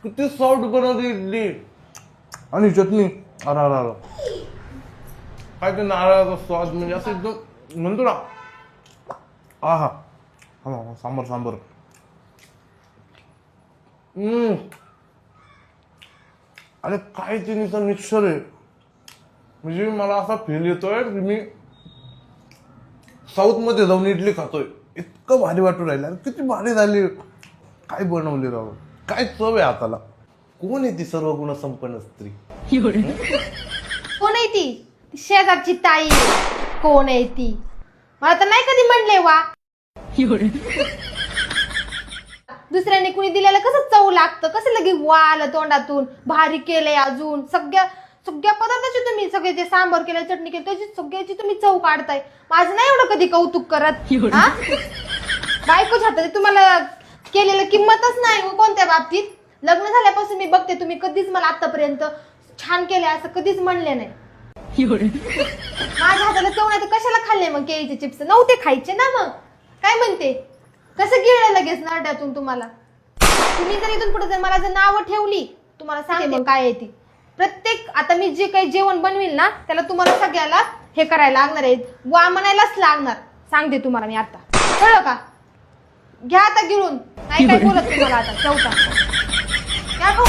किती सॉफ्ट बनवते इडली आणि चटणी. अरे अरे अरे काय ते नारळाचा स्वाद म्हणजे असं एकदम म्हणतो ना. आहा हा सांबर सांबर. अरे काय ते नुसतं मिक्सर आहे. म्हणजे मला असा फील येतोय की मी साऊथ मध्ये जाऊन इडली खातोय. इतकं भारी वाटून राहिलं. किती भारी झाली. काय बनवली राव. काय चव आहे हाताला. कोण आहे ती सर्व गुण संपन्न स्त्री. कोण आहे ती शेजारची ताई. कोण आहे ती मला तर नाही कधी म्हणले वा. दुसऱ्याने कुणी दिलेलं कसं चव लागतं. कसं लगे वा आलं तोंडातून. भारी केलंय अजून. सगळ्या पदार्थाची तुम्ही सगळे जे सांबर केलं चटणी केली त्याची सगळ्याची तुम्ही चव काढताय. माझं नाही एवढं कधी कौतुक करत. हा बायकोच्या हातात तुम्हाला केलेलं किंमतच नाही कोणत्या बाबतीत. लग्न झाल्यापासून मी बघते तुम्ही कधीच मला आतापर्यंत छान केले असं कधीच म्हणले नाही. माझ्या हाताला चव नाही तर कशाला खाल्ले मग केळीचे चिप्स. नव्हते खायचे ना मग काय म्हणते. कसं गिळलं लगेच नरड्यातून तुम्हाला. तुम्ही जर इथून पुढे जर मला जर नावं ठेवली तुम्हाला सांगते मग काय आहे ती. प्रत्येक आता मी जे काही जेवण बनविल ना त्याला तुम्हाला सगळ्याला हे करायला लागणार आहे. वा म्हणायलाच लागणार. सांगते तुम्हाला मी आता. कळलं का. घ्या आता गिळून. नाही काय बोलत तुम्हाला आता चौथा. घ्या खाऊ.